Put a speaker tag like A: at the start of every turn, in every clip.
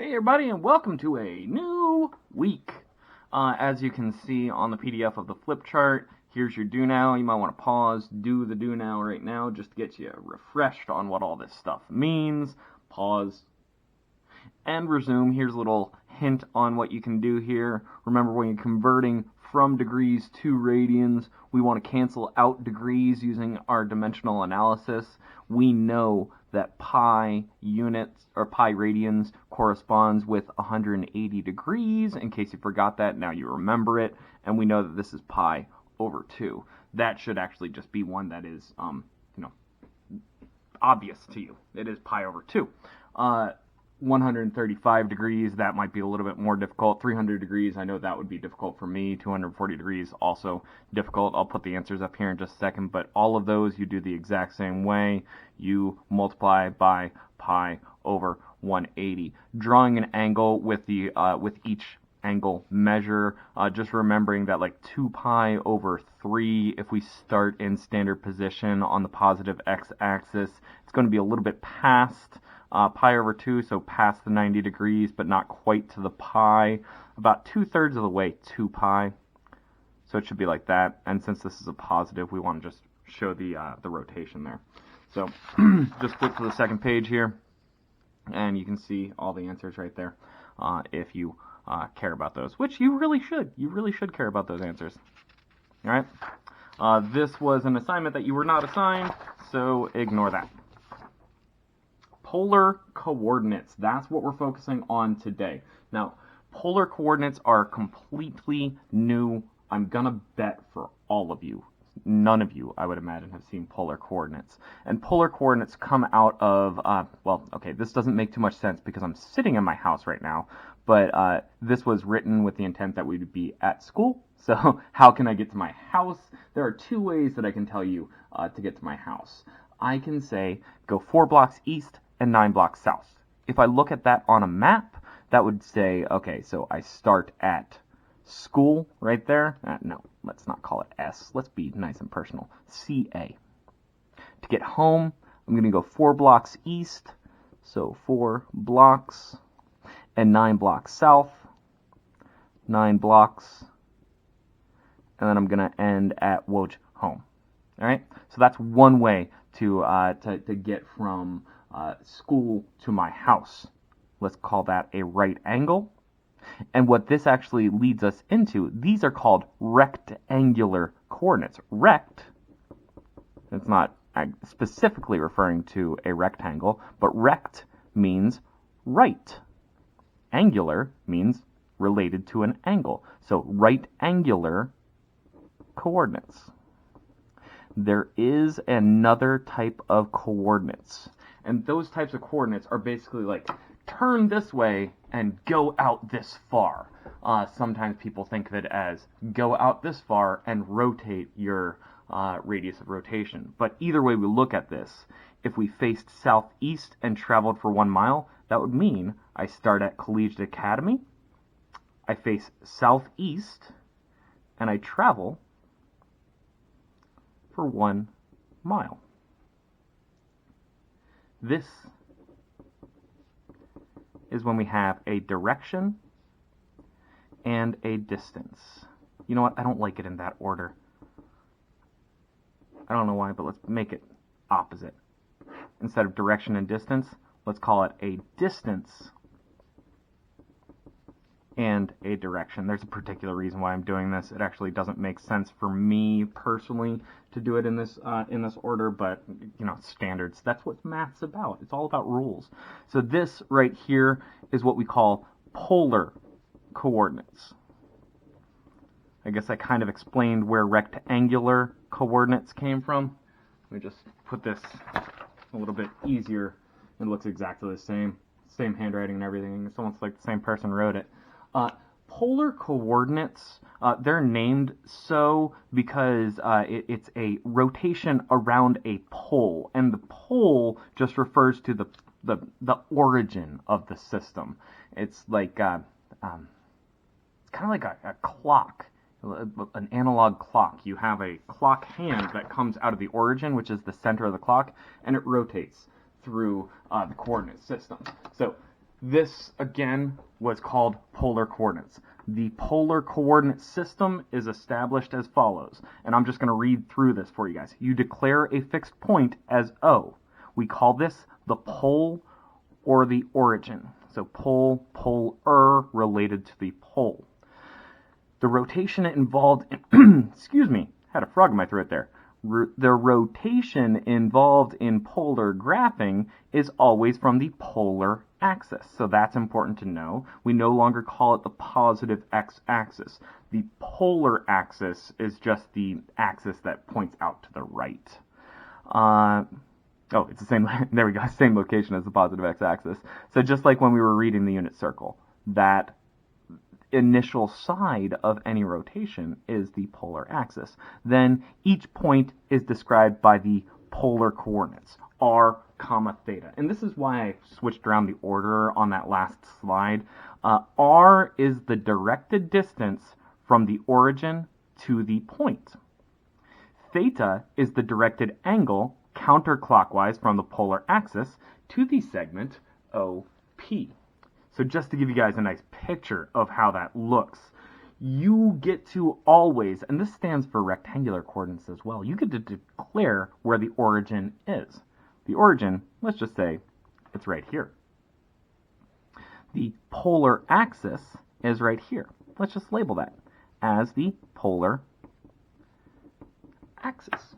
A: Hey everybody, and welcome to a new week. As you can see on the PDF of the flip chart, here's your do now. You might want to pause, do the do now right now just to get you refreshed on what all this stuff means. Pause and resume. Here's a little hint on what you can do here. Remember, when you're converting from degrees to radians, we want to cancel out degrees using our dimensional analysis. We know that pi units or pi radians corresponds with 180 degrees. In case you forgot that, now you remember it, and we know that this is pi over 2. That should actually just be one that is obvious to you. It is pi over 2. 135 degrees, that might be a little bit more difficult. 300 degrees, I know that would be difficult for me. 240 degrees, also difficult. I'll put the answers up here in just a second, but all of those you do the exact same way. You multiply by pi over 180. Drawing an angle with the with each angle measure, just remembering that like 2 pi over 3, if we start in standard position on the positive x-axis, it's going to be a little bit past pi over 2, so past the 90 degrees, but not quite to the pi. About 2/3 of the way to pi. So it should be like that. And since this is a positive, we want to just show the rotation there. So just flip to the second page here, and you can see all the answers right there if you care about those, which you really should. You really should care about those answers. All right? This was an assignment that you were not assigned, so ignore that. Polar coordinates. That's what we're focusing on today. Now, polar coordinates are completely new. I'm gonna bet for all of you, none of you, I would imagine, have seen polar coordinates. And polar coordinates come out of, this doesn't make too much sense because I'm sitting in my house right now, but this was written with the intent that we would be at school. So how can I get to my house? There are 2 ways that I can tell you to get to my house. I can say, go 4 blocks east and 9 blocks south. If I look at that on a map, that would say, okay, so I start at school right there. No, let's not call it S. Let's be nice and personal. CA. To get home, I'm going to go 4 blocks east, so 4 blocks, and 9 blocks south, 9 blocks, and then I'm going to end at Woj home. All right, so that's one way to get from school to my house. Let's call that a right angle. And what this actually leads us into, these are called rectangular coordinates. Rect, it's not specifically referring to a rectangle, but rect means right. Angular means related to an angle. So right angular coordinates. There is another type of coordinates. And those types of coordinates are basically like, turn this way and go out this far. Sometimes people think of it as go out this far and rotate your radius of rotation. But either way we look at this, if we faced southeast and traveled for 1 mile, that would mean I start at Collegiate Academy, I face southeast, and I travel for 1 mile. This is when we have a direction and a distance. You know what? I don't like it in that order. I don't know why, but let's make it opposite. Instead of direction and distance, let's call it a distance and a direction. There's a particular reason why I'm doing this. It actually doesn't make sense for me personally to do it in this order, but standards. That's what math's about. It's all about rules. So this right here is what we call polar coordinates. I guess I kind of explained where rectangular coordinates came from. Let me just put this a little bit easier. It looks exactly the same handwriting and everything. It's almost like the same person wrote it. Polar coordinates, they're named so because it's a rotation around a pole, and the pole just refers to the origin of the system. It's like it's kind of like a clock, an analog clock. You have a clock hand that comes out of the origin, which is the center of the clock, and it rotates through the coordinate system. So This, again, was called polar coordinates. The polar coordinate system is established as follows, and I'm just going to read through this for you guys. You declare a fixed point as O. We call this the pole or the origin. So pole, polar, related to the pole. The rotation involved in, excuse me, had a frog in my throat there. The rotation involved in polar graphing is always from the polar axis. So that's important to know. We no longer call it the positive x-axis. The polar axis is just the axis that points out to the right. Oh, it's the same, there we go, same location as the positive x-axis. So just like when we were reading the unit circle, that initial side of any rotation is the polar axis. Then each point is described by the polar coordinates, r, comma, theta. And this is why I switched around the order on that last slide. R is the directed distance from the origin to the point. Theta is the directed angle counterclockwise from the polar axis to the segment OP. So just to give you guys a nice picture of how that looks, you get to always, and this stands for rectangular coordinates as well, you get to declare where the origin is. The origin, let's just say, it's right here. The polar axis is right here. Let's just label that as the polar axis.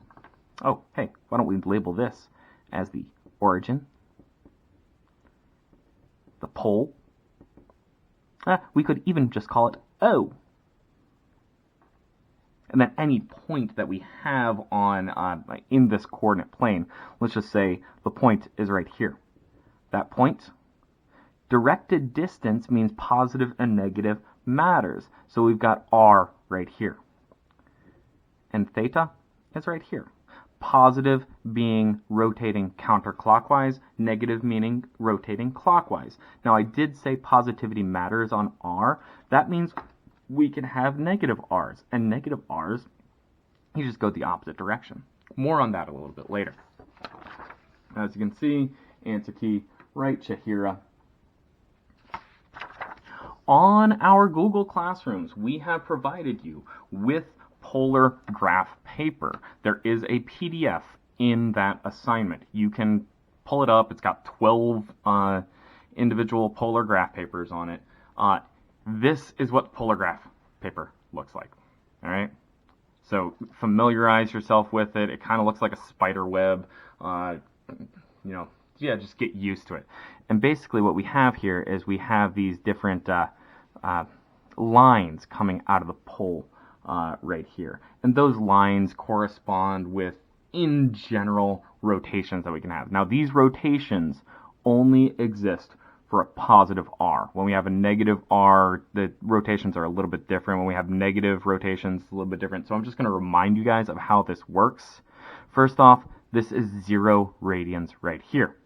A: Oh, hey, why don't we label this as the origin, the pole. We could even just call it O. And then any point that we have on in this coordinate plane, let's just say the point is right here. That point, directed distance means positive and negative matters. So we've got R right here. And theta is right here. Positive being rotating counterclockwise, negative meaning rotating clockwise. Now I did say positivity matters on R. That means we can have negative R's, and negative R's, you just go the opposite direction. More on that a little bit later. As you can see, answer key, right, Chahira. On our Google Classrooms, we have provided you with polar graph paper. There is a PDF in that assignment. You can pull it up. It's got 12 individual polar graph papers on it. This is what polar graph paper looks like. All right. So familiarize yourself with it. It kind of looks like a spider web. Yeah, just get used to it. And basically what we have here is we have these different lines coming out of the pole right here. And those lines correspond with, in general, rotations that we can have. Now, these rotations only exist for a positive R. When we have a negative R, the rotations are a little bit different. When we have negative rotations, a little bit different. So I'm just going to remind you guys of how this works. First off, this is 0 radians right here.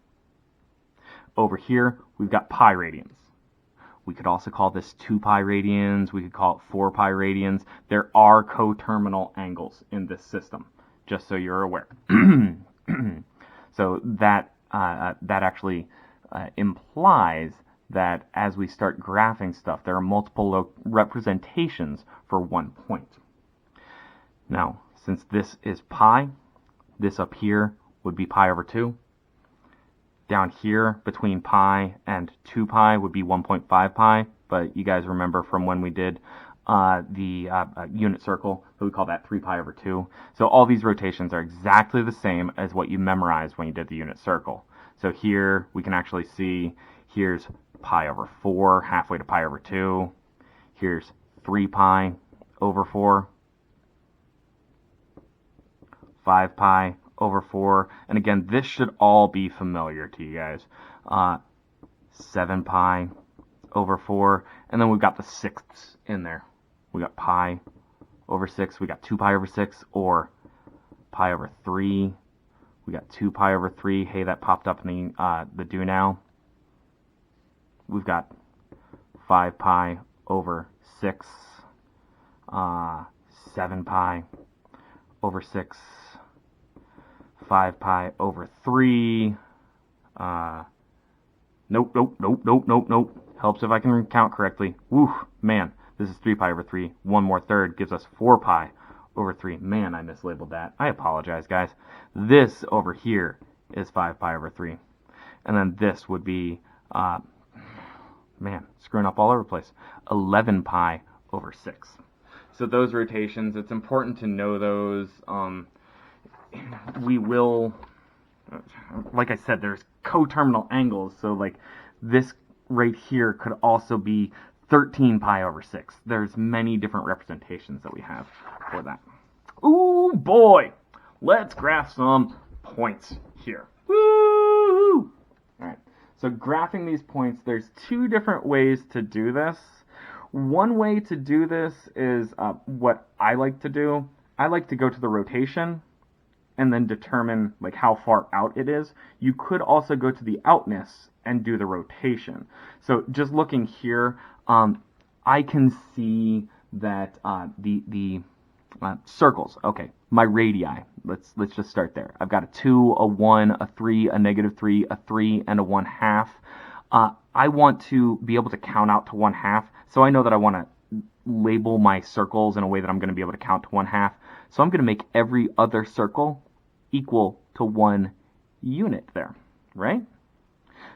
A: Over here, we've got pi radians. We could also call this 2 pi radians. We could call it 4 pi radians. There are coterminal angles in this system, just so you're aware. So that actually implies that as we start graphing stuff, there are multiple representations for one point. Now, since this is pi, this up here would be pi over 2. Down here, between pi and 2 pi would be 1.5 pi, but you guys remember from when we did the unit circle, so we call that 3 pi over 2. So all these rotations are exactly the same as what you memorized when you did the unit circle. So here we can actually see, here's pi over 4, halfway to pi over 2. Here's 3 pi over 4. 5 pi over 4. And again, this should all be familiar to you guys. 7 pi over 4. And then we've got the sixths in there. We got pi over 6. We got 2 pi over 6, or pi over 3. We got 2 pi over 3. Hey, that popped up in the do now. We've got 5 pi over 6. 7 pi over 6. 5 pi over 3. Nope, nope, nope, nope, nope, nope. Helps if I can count correctly. Woo, man, this is 3 pi over 3. 1 more third gives us 4 pi over 3. Man, I mislabeled that. I apologize, guys. This over here is 5 pi over 3. And then this would be, man, screwing up all over the place, 11 pi over 6. So those rotations, it's important to know those. We will, like I said, there's coterminal angles, so like this right here could also be 13 pi over 6. There's many different representations that we have for that. Ooh, boy! Let's graph some points here. Woo! Alright, so graphing these points, there's two different ways to do this. One way to do this is what I like to do. I like to go to the rotation and then determine like how far out it is. You could also go to the outness and do the rotation. So just looking here, I can see that the circles. Okay, my radii. Let's just start there. I've got a 2, a 1, a 3, a -3, a 3, and a 1/2. I want to be able to count out to 1/2, so I know that I want to label my circles in a way that I'm going to be able to count to 1/2. So I'm going to make every other circle equal to 1 unit there, right?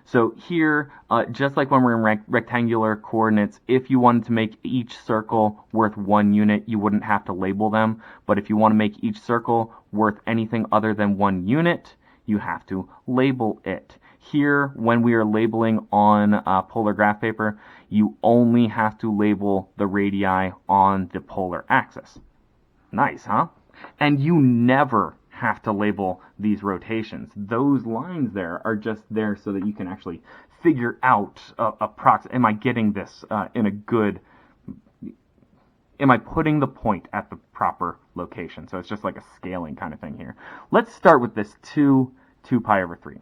A: So here, just like when we're in rectangular coordinates, if you wanted to make each circle worth 1 unit, you wouldn't have to label them. But if you want to make each circle worth anything other than 1 unit, you have to label it. Here, when we are labeling on polar graph paper, you only have to label the radii on the polar axis. Nice, huh? And you never have to label these rotations. Those lines there are just there so that you can actually figure out am I getting this in a good, am I putting the point at the proper location? So it's just like a scaling kind of thing here. Let's start with this 2 pi over 3.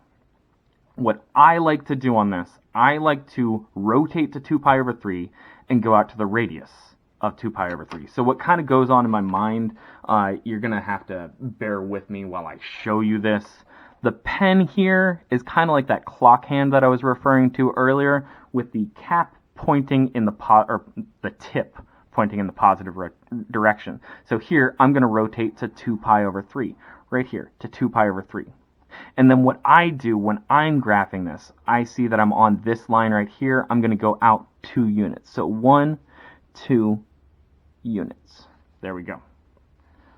A: What I like to do on this, I like to rotate to 2 pi over 3 and go out to the radius of 2 pi over 3. So what kind of goes on in my mind, you're going to have to bear with me while I show you this. The pen here is kind of like that clock hand that I was referring to earlier, with the cap pointing in the tip pointing in the positive direction. So here, I'm going to rotate to 2 pi over 3, right here, to 2 pi over 3. And then what I do when I'm graphing this, I see that I'm on this line right here. I'm going to go out 2 units. So 1, 2 units. There we go.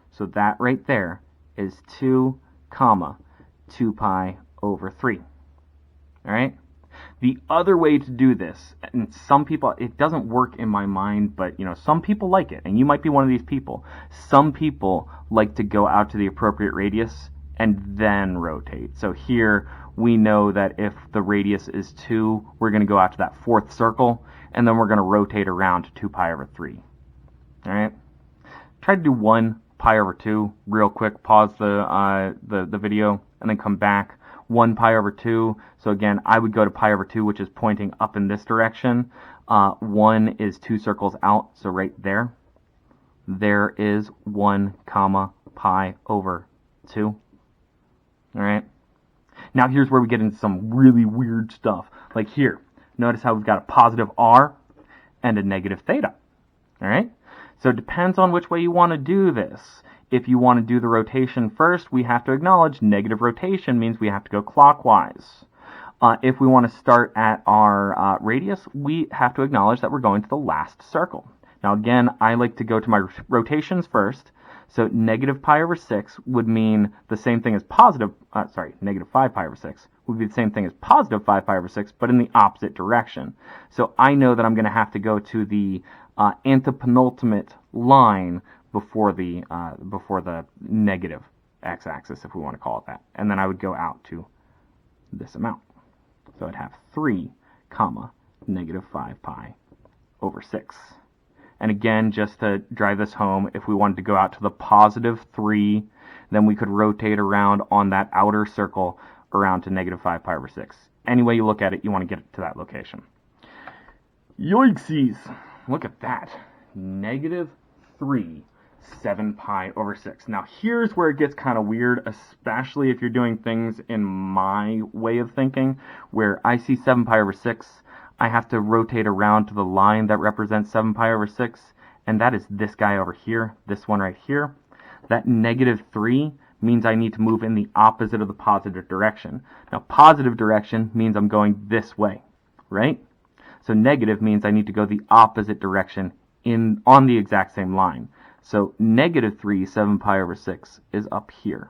A: So that right there is 2, 2 pi over 3. All right? The other way to do this, and some people, it doesn't work in my mind, but you know, some people like it, and you might be one of these people. Some people like to go out to the appropriate radius and then rotate. So here we know that if the radius is 2, we're going to go out to that 4th circle, and then we're going to rotate around to 2 pi over 3. All right? Try to do 1 pi over 2 real quick. Pause the video and then come back. 1 pi over 2. So again, I would go to pi over 2, which is pointing up in this direction. 1 is 2 circles out, so right there. There is 1 pi over 2. All right. Now here's where we get into some really weird stuff. Like here, notice how we've got a positive r and a negative theta. All right. So it depends on which way you want to do this. If you want to do the rotation first, we have to acknowledge negative rotation means we have to go clockwise. If we want to start at our radius, we have to acknowledge that we're going to the last circle. Now again, I like to go to my rotations first. So negative pi over 6 would mean the same thing as negative 5 pi over 6 would be the same thing as positive 5 pi over 6, but in the opposite direction. So I know that I'm going to have to go to the antepenultimate line before the negative x-axis, if we want to call it that. And then I would go out to this amount. So I'd have 3, negative 5 pi over 6. And again, just to drive this home, if we wanted to go out to the positive 3, then we could rotate around on that outer circle around to negative 5 pi over 6. Any way you look at it, you want to get it to that location. Yoiksies! Look at that. Negative 3 7 pi over 6. Now here's where it gets kind of weird, especially if you're doing things in my way of thinking, where I see 7 pi over 6, I have to rotate around to the line that represents 7 pi over 6, and that is this guy over here, this one right here. That -3 means I need to move in the opposite of the positive direction. Now positive direction means I'm going this way, right? So negative means I need to go the opposite direction on the exact same line. So -3 7 pi over 6 is up here.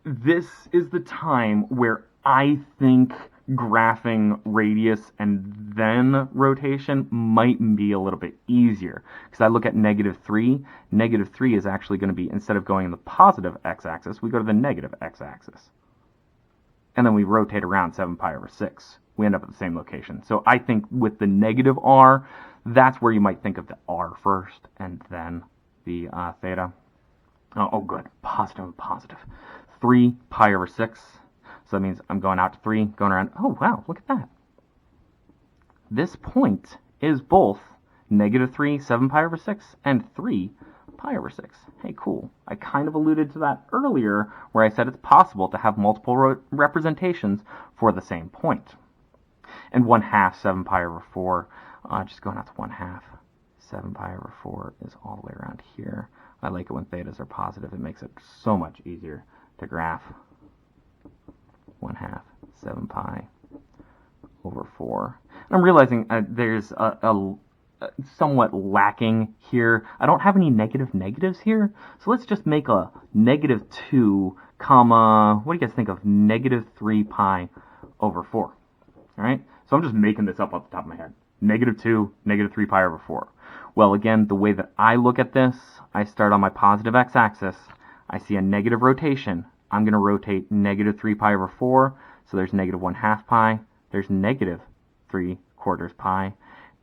A: This is the time where I think graphing radius and then rotation might be a little bit easier, because I look at -3. -3 is actually going to be, instead of going in the positive x-axis, we go to the negative x-axis. And then we rotate around 7 pi over 6. We end up at the same location. So I think with the negative r, that's where you might think of the r first, and then the theta. Oh, good. Positive. 3 pi over 6. So that means I'm going out to 3, going around. Oh, wow, look at that. This point is both -3, 7 pi over 6, and 3 pi over 6. Hey, cool. I kind of alluded to that earlier, where I said it's possible to have multiple representations for the same point. And 1/2 7 pi over 4, just going out to 1/2. 7 pi over 4 is all the way around here. I like it when thetas are positive. It makes it so much easier to graph. 1/2 7 pi over 4. And I'm realizing there's a somewhat lacking here. I don't have any negatives here, so let's just make a -2 comma, what do you guys think of -3 pi over 4? All right, so I'm just making this up off the top of my head. -2, -3 pi over 4. Well, again, the way that I look at this, I start on my positive x-axis. I see a negative rotation. I'm going to rotate -3 pi over 4, so there's -1/2 pi. There's -3/4 pi.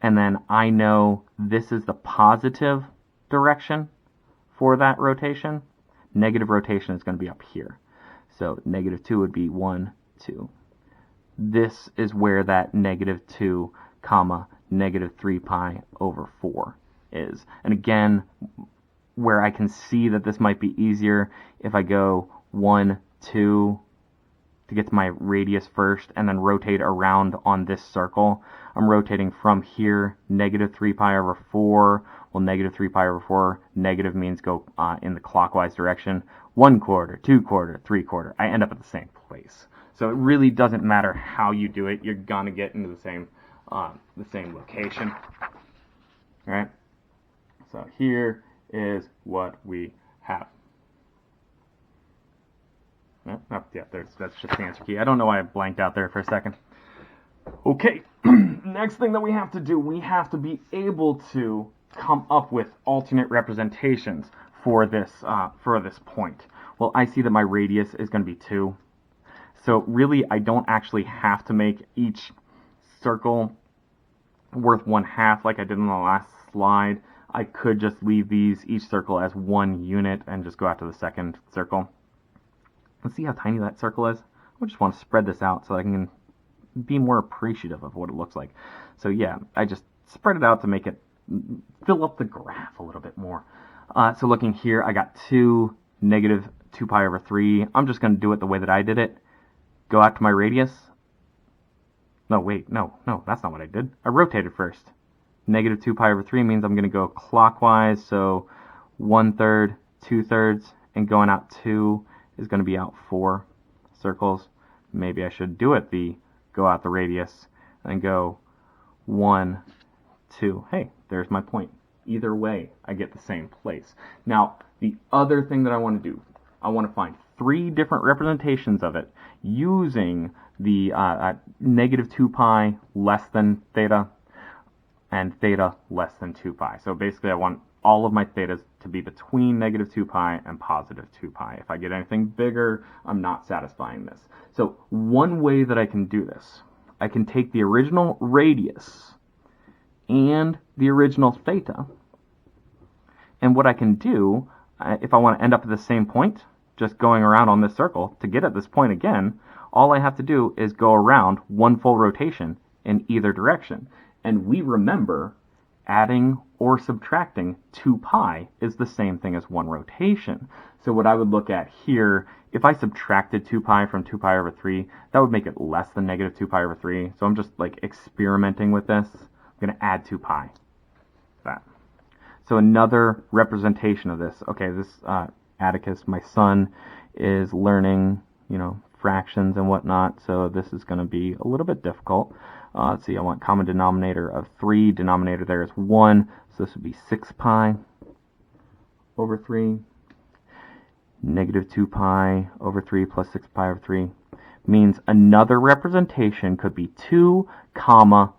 A: And then I know this is the positive direction for that rotation. Negative rotation is going to be up here. So -2 would be 1, 2. This is where that -2 comma -3 pi over 4 is. And again, where I can see that this might be easier if I go 1, 2 to get to my radius first and then rotate around on this circle. I'm rotating from here, -3 pi over 4. Well, -3 pi over 4, negative means go in the clockwise direction. 1/4, 2/4, 3/4. I end up at the same place. So it really doesn't matter how you do it. You're going to get into the same location. All right. So here is what we have. Yeah, that's just the answer key. I don't know why I blanked out there for a second. Okay, next thing that we have to do, we have to be able to come up with alternate representations for this point. Well, I see that my radius is going to be 2. So really, I don't actually have to make each circle worth 1/2 like I did in the last slide. I could just leave each circle as 1 unit and just go out to the second circle. Let's see how tiny that circle is. I just want to spread this out so I can be more appreciative of what it looks like. So yeah, I just spread it out to make it fill up the graph a little bit more. So looking here, I got 2, -2 pi over 3. I'm just going to do it the way that I did it. Go out to my radius. No, wait, no, that's not what I did. I rotated first. -2 pi over 3 means I'm going to go clockwise, so 1/3, 2/3, and going out 2 is going to be out 4 circles. Maybe I should do it go out the radius and go 1, 2. Hey, there's my point. Either way, I get the same place. Now, the other thing that I want to do, I want to find 3 different representations of it using the -2 pi less than theta and theta less than 2 pi. So basically, I want all of my thetas to be between -2 pi and +2 pi. If I get anything bigger, I'm not satisfying this. So one way that I can do this, I can take the original radius and the original theta, and what I can do, if I want to end up at the same point, just going around on this circle, to get at this point again, all I have to do is go around 1 full rotation in either direction. And we remember adding or subtracting 2 pi is the same thing as 1 rotation. So what I would look at here, if I subtracted 2 pi from 2 pi over 3, that would make it less than negative 2 pi over 3. So I'm just like experimenting with this. I'm going to add 2 pi. That. So another representation of this. Okay, this Atticus, my son, is learning, fractions and whatnot. So this is going to be a little bit difficult. Let's see, I want common denominator of 3. Denominator there is 1. So this would be 6 pi over 3. Negative 2 pi over 3 plus 6 pi over 3 means another representation could be 2 comma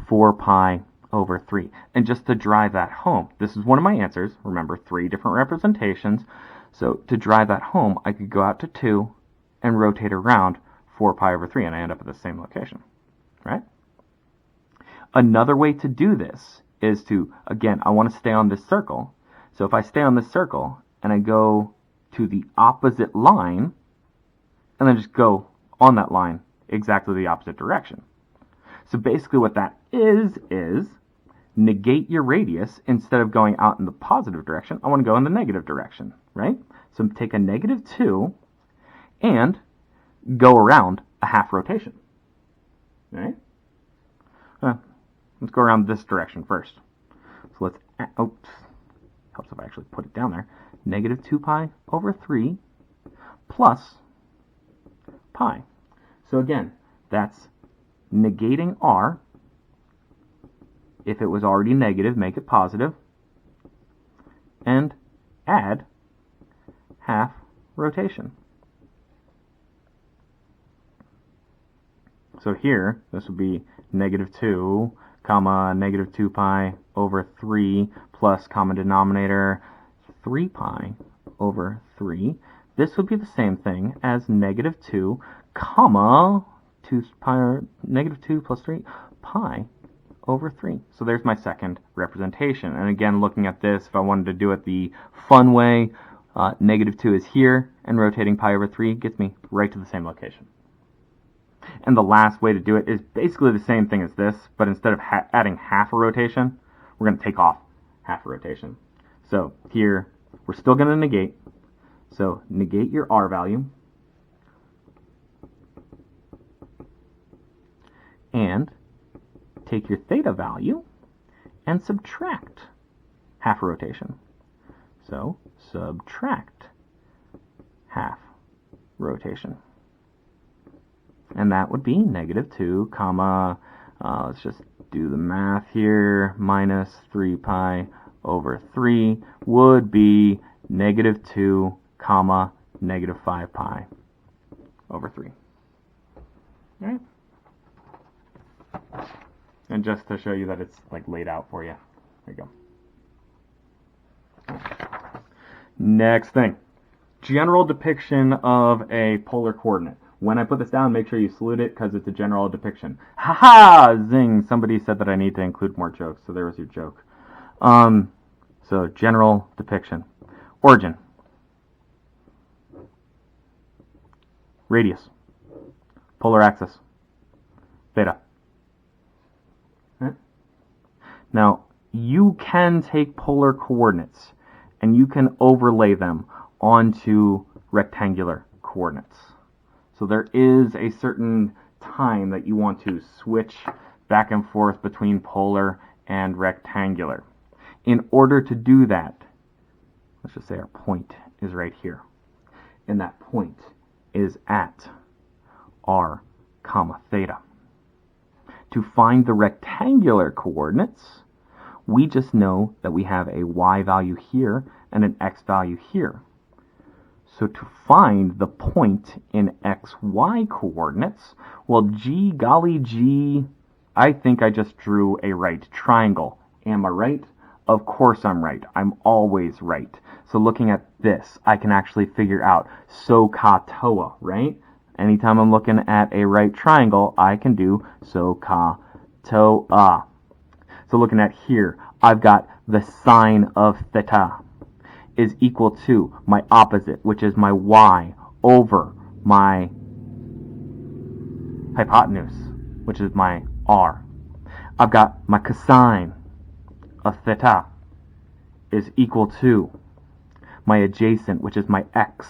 A: 4 pi over 3. And just to drive that home, this is one of my answers. Remember, 3 different representations. So to drive that home, I could go out to 2 and rotate around 4 pi over 3, and I end up at the same location, right? Another way to do this is to, again, I want to stay on this circle. So if I stay on this circle and I go to the opposite line, and then just go on that line exactly the opposite direction. So basically what that is negate your radius. Instead of going out in the positive direction, I want to go in the negative direction, right? So take a negative 2 and go around a half rotation, right? Let's go around this direction first. So let's, oops, helps if I actually put it down there. Negative 2 pi over 3 plus pi. So again, that's negating r. If it was already negative, make it positive. And add half rotation. So here, this would be negative 2, comma, negative 2 pi over 3 plus common denominator 3 pi over 3. This would be the same thing as negative 2, comma, 2 pi, negative 2 plus 3 pi over 3. So there's my second representation. And again, looking at this, if I wanted to do it the fun way, negative 2 is here, and rotating pi over 3 gets me right to the same location. And the last way to do it is basically the same thing as this, but instead of adding half a rotation, we're going to take off half a rotation. So here, we're still going to negate. So negate your r value. And take your theta value and subtract half a rotation. So subtract half rotation. And that would be negative 2, comma, let's just do the math here, minus 3 pi over 3 would be negative 2, comma, negative 5 pi over 3. All right? And just to show you that it's like laid out for you. There you go. Next thing. General depiction of a polar coordinate. When I put this down, make sure you salute it because it's a general depiction. Ha-ha! Zing! Somebody said that I need to include more jokes, so there was your joke. So general depiction. Origin. Radius. Polar axis. Theta. Now, you can take polar coordinates and you can overlay them onto rectangular coordinates. So there is a certain time that you want to switch back and forth between polar and rectangular. In order to do that, let's just say our point is right here. And that point is at r comma theta. To find the rectangular coordinates, we just know that we have a y value here and an x value here. So to find the point in xy coordinates, well, golly gee, I think I just drew a right triangle. Am I right? Of course I'm right. I'm always right. So looking at this, I can actually figure out SOHCAHTOA, right? Anytime I'm looking at a right triangle, I can do SOHCAHTOA. So looking at here, I've got the sine of theta is equal to my opposite, which is my y, over my hypotenuse, which is my r. I've got my cosine of theta is equal to my adjacent, which is my x,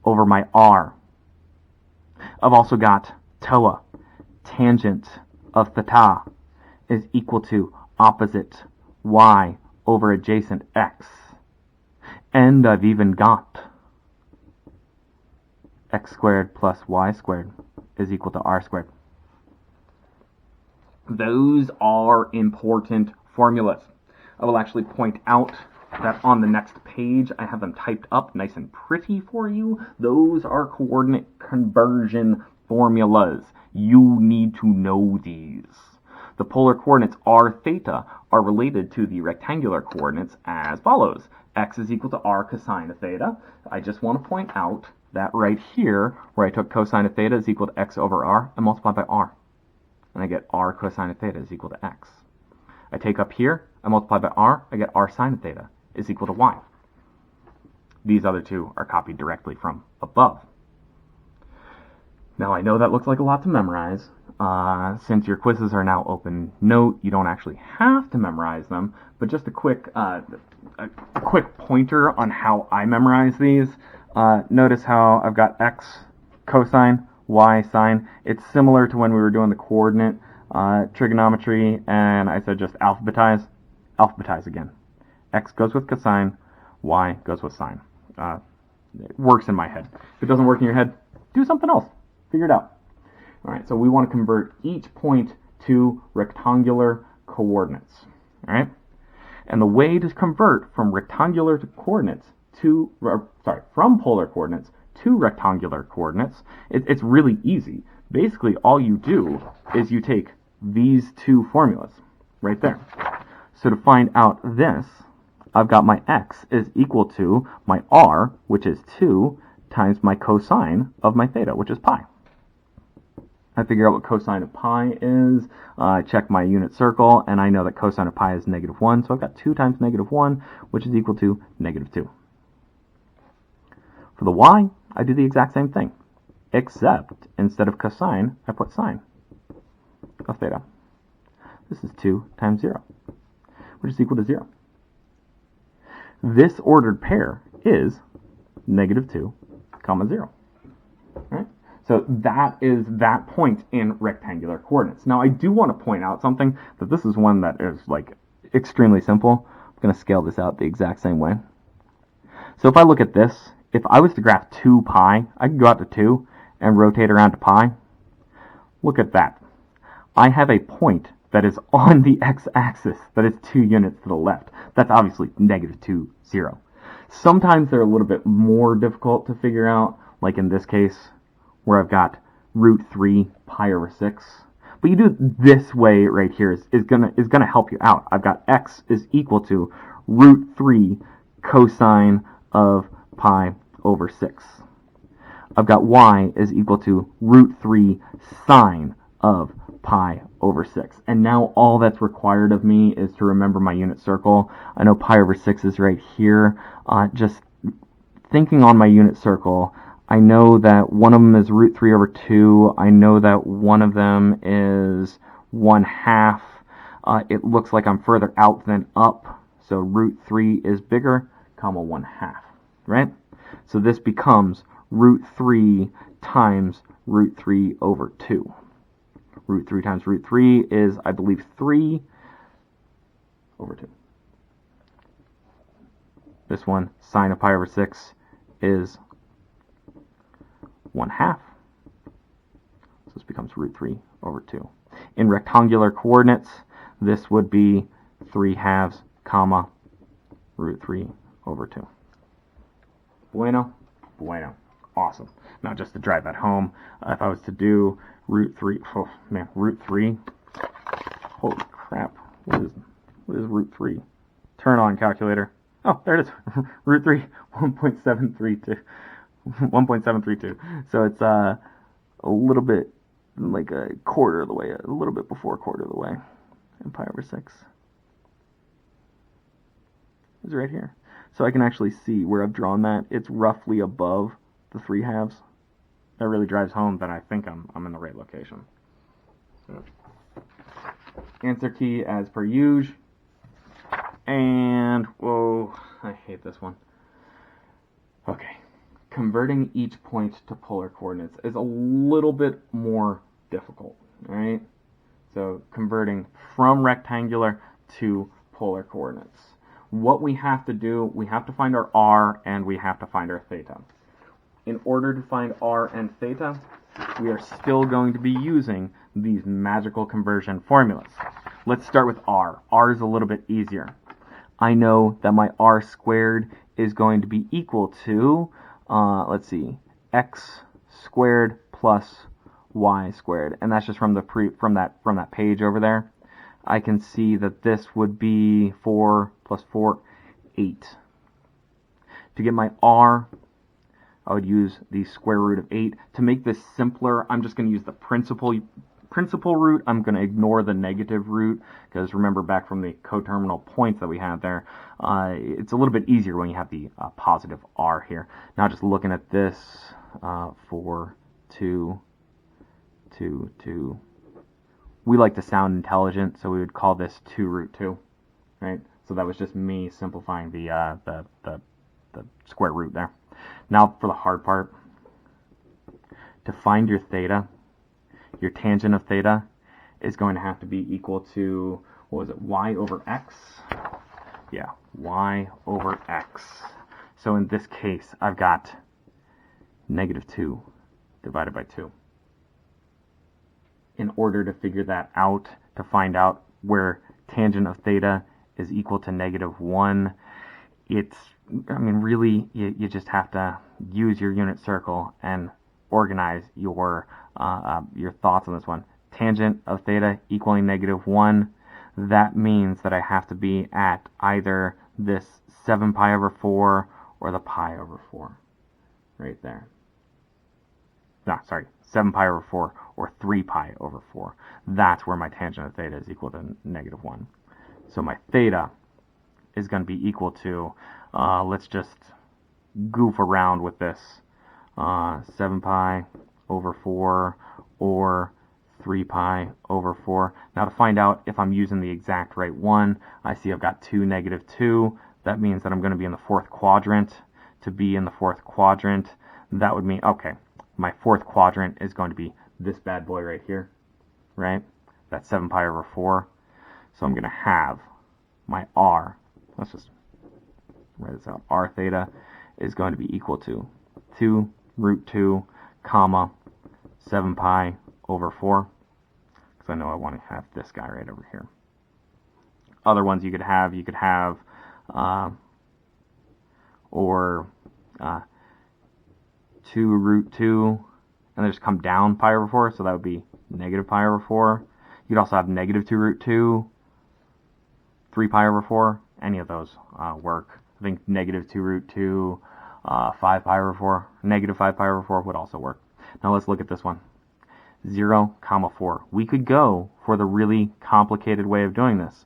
A: over my r. I've also got TOA, tangent of theta, is equal to opposite y over adjacent x. And I've even got x squared plus y squared is equal to r squared. Those are important formulas. I will actually point out that on the next page I have them typed up nice and pretty for you. Those are coordinate conversion formulas. You need to know these. The polar coordinates r theta are related to the rectangular coordinates as follows. X is equal to r cosine of theta. I just want to point out that right here, where I took cosine of theta is equal to x over r, I multiply by r. And I get r cosine of theta is equal to x. I take up here, I multiply by r, I get r sine of theta is equal to y. These other two are copied directly from above. Now I know that looks like a lot to memorize. Since your quizzes are now open note, you don't actually have to memorize them, but just a quick pointer on how I memorize these. Notice how I've got x cosine, y sine. It's similar to when we were doing the coordinate trigonometry, and I said just alphabetize. Alphabetize again. X goes with cosine, y goes with sine. It works in my head. If it doesn't work in your head, do something else. Figure it out. All right, so we want to convert each point to rectangular coordinates. All right, and the way to convert from rectangular coordinates to, from polar coordinates to rectangular coordinates, it's really easy. Basically, all you do is you take these two formulas right there. So to find out this, I've got my x is equal to my r, which is 2, times my cosine of my theta, which is pi. I figure out what cosine of pi is, I check my unit circle, and I know that cosine of pi is -1, so I've got 2 times -1, which is equal to -2. For the y, I do the exact same thing, except instead of cosine, I put sine of theta. This is 2 times 0, which is equal to 0. This ordered pair is -2, 0. Right? So that is that point in rectangular coordinates. Now I do want to point out something, that this is one that is like extremely simple. I'm going to scale this out the exact same way. So if I look at this, if I was to graph 2 pi, I could go out to 2 and rotate around to pi. Look at that. I have a point that is on the x-axis that is 2 units to the left. That's obviously -2, 0. Sometimes they're a little bit more difficult to figure out, like in this case, where I've got √3 pi over 6. But you do it this way right here is gonna help you out. I've got x is equal to √3 cosine of pi over 6. I've got y is equal to √3 sine of pi over 6. And now all that's required of me is to remember my unit circle. I know pi over 6 is right here. Just thinking on my unit circle, I know that one of them is √3 over 2. I know that one of them is 1/2. It looks like I'm further out than up, so √3 is bigger, 1/2, right? So this becomes √3 times √3 over 2. √3 times √3 is, I believe, 3 over 2. This one, sine of pi over 6, is 1/2. So this becomes √3 over 2. In rectangular coordinates, this would be 3/2, √3 over 2. Bueno? Bueno. Awesome. Now just to drive that home, if I was to do √3, oh man, √3, holy crap, what is √3? Turn on calculator. Oh, there it is. √3, 1.732. 1.732. So it's a little bit, like a quarter of the way, a little bit before a quarter of the way. And pi over 6 is right here. So I can actually see where I've drawn that. It's roughly above the 3/2. That really drives home that I think I'm in the right location. So. answer key as per usual. And, whoa, I hate this one. Okay, converting each point to polar coordinates is a little bit more difficult, alright? So converting from rectangular to polar coordinates. What we have to do, we have to find our r and we have to find our theta. In order to find r and theta, we are still going to be using these magical conversion formulas. Let's start with r. r is a little bit easier. I know that my r squared is going to be equal to, let's see, x squared plus y squared, and that's just from the from that page over there. I can see that this would be 4 plus 4, 8. To get my r, I would use the square root of 8. To make this simpler, I'm just going to use the principal root. I'm going to ignore the negative root, because remember back from the coterminal points that we had there, it's a little bit easier when you have the positive r here. Now just looking at this, 4, 2, 2, 2. We like to sound intelligent, so we would call this 2 root 2, right? So that was just me simplifying the square root there. Now for the hard part. To find your theta, your tangent of theta is going to have to be equal to, what was it, y over x? Yeah, y over x. So in this case, I've got negative 2 divided by 2. In order to figure that out, to find out where tangent of theta is equal to negative 1, really, you just have to use your unit circle and organize your thoughts on this one. Tangent of theta equaling negative 1, that means that I have to be at either this 7 pi over 4 or the pi over 4, right there. No, sorry, 7 pi over 4 or 3 pi over 4. That's where my tangent of theta is equal to negative 1. So my theta is going to be equal to, let's just goof around with this, 7 pi over 4 or 3 pi over 4. Now to find out if I'm using the exact right one, I see I've got 2, negative 2. That means that I'm going to be in the fourth quadrant. To be in the fourth quadrant, that would mean, okay, my fourth quadrant is going to be this bad boy right here, right? That's 7 pi over 4. So I'm going to have my r, let's just write this out, r theta is going to be equal to 2 root 2 comma 7 pi over 4, because I know I want to have this guy right over here. Other ones you could have, or 2 root 2, and then just come down pi over 4, so that would be negative pi over 4. You could also have negative 2 root 2, 3 pi over 4. Any of those work. I think negative 2 root 2, 5 pi over 4, negative 5 pi over 4 would also work. Now let's look at this one. 0, comma 4. We could go for the really complicated way of doing this.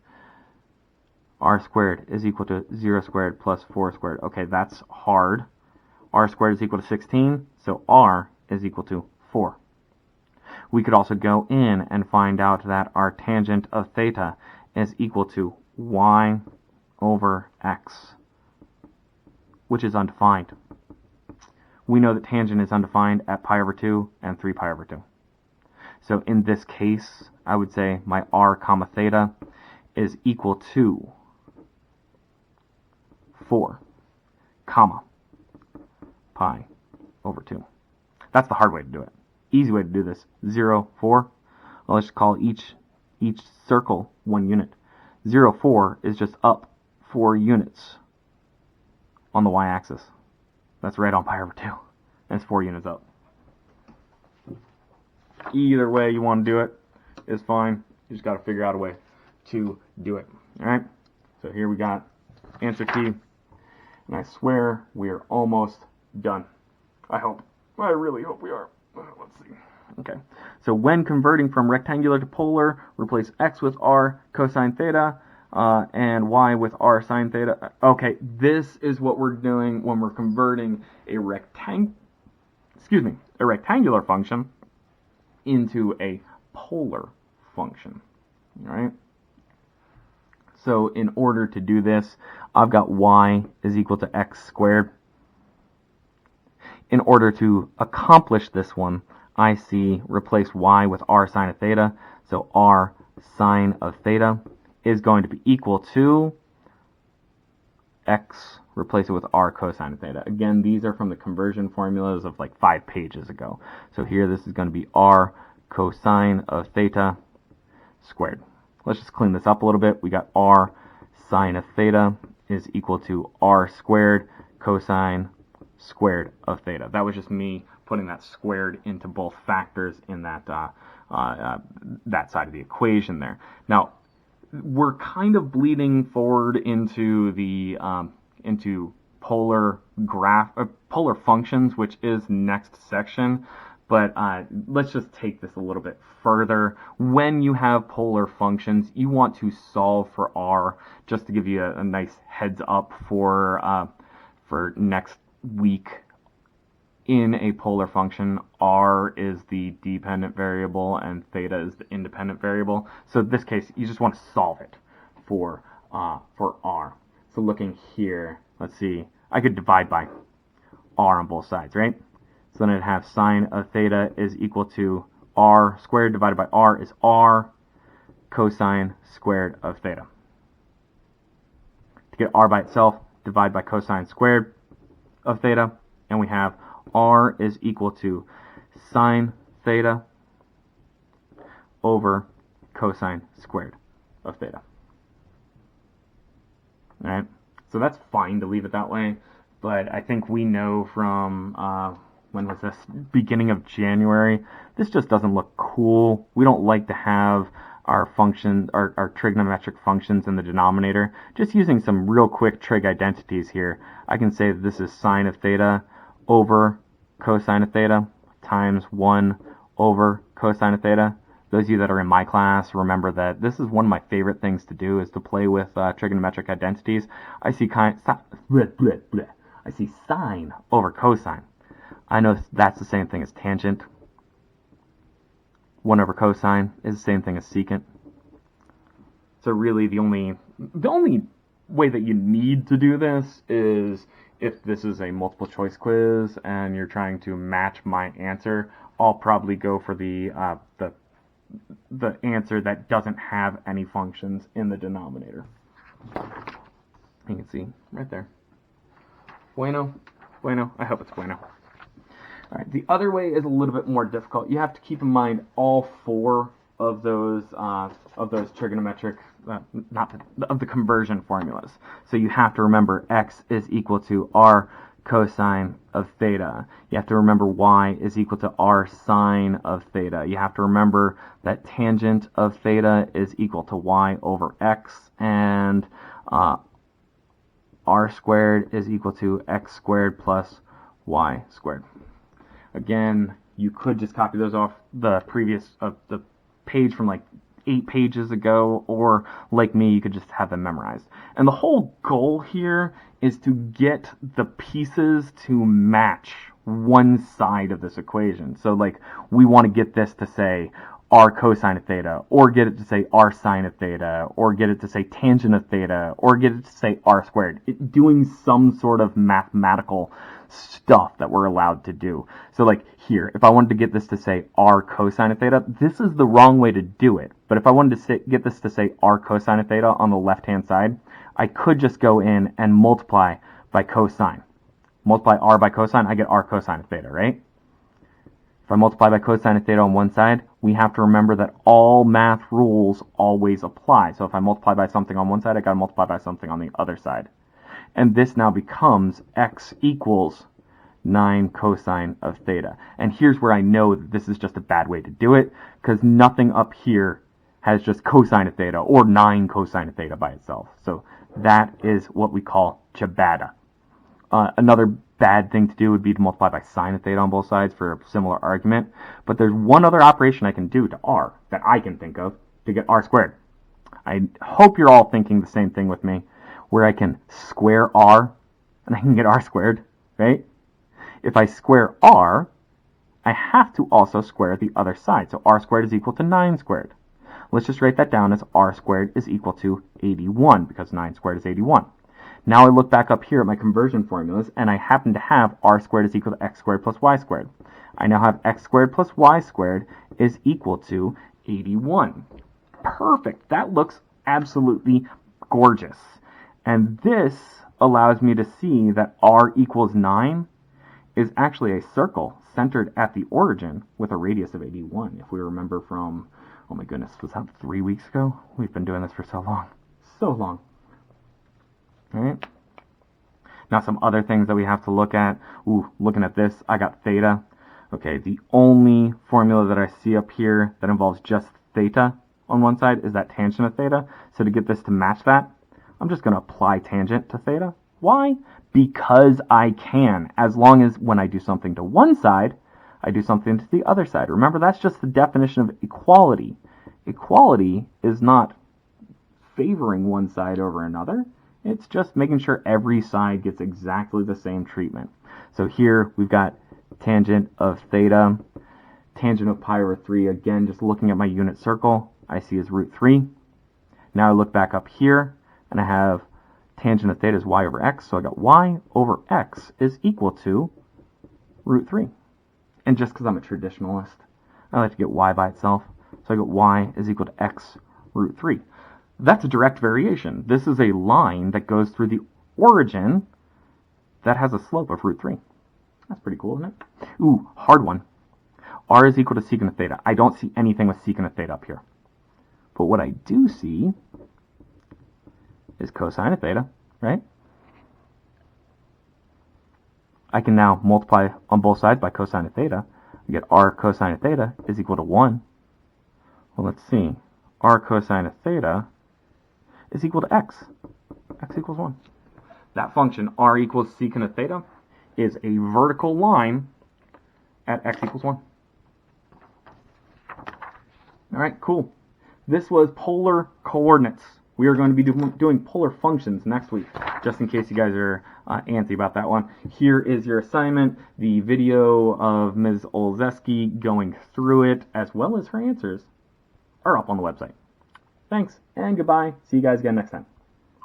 A: R squared is equal to 0 squared plus 4 squared. Okay, that's hard. R squared is equal to 16, so R is equal to 4. We could also go in and find out that our tangent of theta is equal to y over x, which is undefined. We know that tangent is undefined at pi over 2 and 3 pi over 2. So in this case, I would say my r comma theta is equal to 4 comma pi over 2. That's the hard way to do it. Easy way to do this, 0, 4. Well, let's call each circle 1 unit. 0, 4 is just up 4 units on the y-axis. That's right on pi over 2. And it's 4 units up. Either way you want to do it is fine. You just got to figure out a way to do it. Alright? So here we got answer key. And I swear we are almost done. I hope. I really hope we are. Let's see. Okay. So when converting from rectangular to polar, replace x with r cosine theta and y with r sine theta. Okay, this is what we're doing when we're converting a rectangular function into a polar function. All right. So in order to do this, I've got y is equal to x squared. In order to accomplish this one, I see replace y with r sine of theta. So r sine of theta is going to be equal to x, replace it with r cosine of theta. Again, these are from the conversion formulas of like 5 pages ago. So here this is going to be r cosine of theta squared. Let's just clean this up a little bit. We got r sine of theta is equal to r squared cosine squared of theta. That was just me putting that squared into both factors in that that side of the equation there. Now, we're kind of bleeding forward into the into polar functions, which is next section. But let's just take this a little bit further. When you have polar functions, you want to solve for r. Just to give you a nice heads up for next week. In a polar function, r is the dependent variable and theta is the independent variable. So in this case, you just want to solve it for r. So looking here, let's see, I could divide by r on both sides, right? So then I'd have sine of theta is equal to r squared divided by r is r cosine squared of theta. To get r by itself, divide by cosine squared of theta, and we have r is equal to sine theta over cosine squared of theta. All right, so that's fine to leave it that way, but I think we know from when was this? Beginning of January. This just doesn't look cool. We don't like to have our functions, our trigonometric functions in the denominator. Just using some real quick trig identities here, I can say that this is sine of theta over cosine of theta times 1 over cosine of theta. Those of you that are in my class remember that this is one of my favorite things to do, is to play with trigonometric identities. I see sine over cosine. I know that's the same thing as tangent. 1 over cosine is the same thing as secant. So really the only way that you need to do this is if this is a multiple choice quiz and you're trying to match my answer. I'll probably go for the answer that doesn't have any functions in the denominator. You can see right there. Bueno, I hope it's bueno. All right, the other way is a little bit more difficult. You have to keep in mind all 4 of those trigonometric, of the conversion formulas. So you have to remember x is equal to r cosine of theta. You have to remember y is equal to r sine of theta. You have to remember that tangent of theta is equal to y over x, and r squared is equal to x squared plus y squared. Again, you could just copy those off the previous the page from like 8 pages ago, or like me, you could just have them memorized. And the whole goal here is to get the pieces to match one side of this equation. So like we want to get this to say r cosine of theta, or get it to say r sine of theta, or get it to say tangent of theta, or get it to say r squared. Doing some sort of mathematical stuff that we're allowed to do. So like here, if I wanted to get this to say r cosine of theta, this is the wrong way to do it. But if I wanted to get this to say r cosine of theta on the left-hand side, I could just go in and multiply by cosine. Multiply r by cosine, I get r cosine of theta, right? If I multiply by cosine of theta on one side, we have to remember that all math rules always apply. So if I multiply by something on one side, I got to multiply by something on the other side. And this now becomes x equals 9 cosine of theta. And here's where I know that this is just a bad way to do it, because nothing up here has just cosine of theta or 9 cosine of theta by itself. So that is what we call ciabatta. Another bad thing to do would be to multiply by sine of theta on both sides for a similar argument. But there's one other operation I can do to r that I can think of to get r squared. I hope you're all thinking the same thing with me, where I can square r and I can get r squared, right? If I square r, I have to also square the other side. So r squared is equal to 9 squared. Let's just write that down as r squared is equal to 81, because 9 squared is 81. Now I look back up here at my conversion formulas, and I happen to have r squared is equal to x squared plus y squared. I now have x squared plus y squared is equal to 81. Perfect. That looks absolutely gorgeous. And this allows me to see that r equals 9 is actually a circle centered at the origin with a radius of 81. If we remember from, oh my goodness, was that 3 weeks ago? We've been doing this for so long. So long. All right. Now some other things that we have to look at. Ooh, looking at this, I got theta. Okay, the only formula that I see up here that involves just theta on one side is that tangent of theta. So to get this to match that, I'm just going to apply tangent to theta. Why? Because I can, as long as when I do something to one side, I do something to the other side. Remember, that's just the definition of equality. Equality is not favoring one side over another. It's just making sure every side gets exactly the same treatment. So here we've got tangent of theta, tangent of pi over 3. Again, just looking at my unit circle, I see is root 3. Now I look back up here, and I have tangent of theta is y over x, so I got y over x is equal to root 3. And just because I'm a traditionalist, I like to get y by itself, so I got y is equal to x root 3. That's a direct variation. This is a line that goes through the origin that has a slope of root 3. That's pretty cool, isn't it? Ooh, hard one. R is equal to secant of theta. I don't see anything with secant of theta up here. But what I do see is cosine of theta, right? I can now multiply on both sides by cosine of theta. I get r cosine of theta is equal to 1. Well, let's see. R cosine of theta is equal to x. X equals 1. That function, r equals secant of theta, is a vertical line at x equals 1. All right, cool. This was polar coordinates. We are going to be doing polar functions next week, just in case you guys are antsy about that one. Here is your assignment, the video of Ms. Olszewski going through it, as well as her answers, are up on the website. Thanks, and goodbye. See you guys again next time.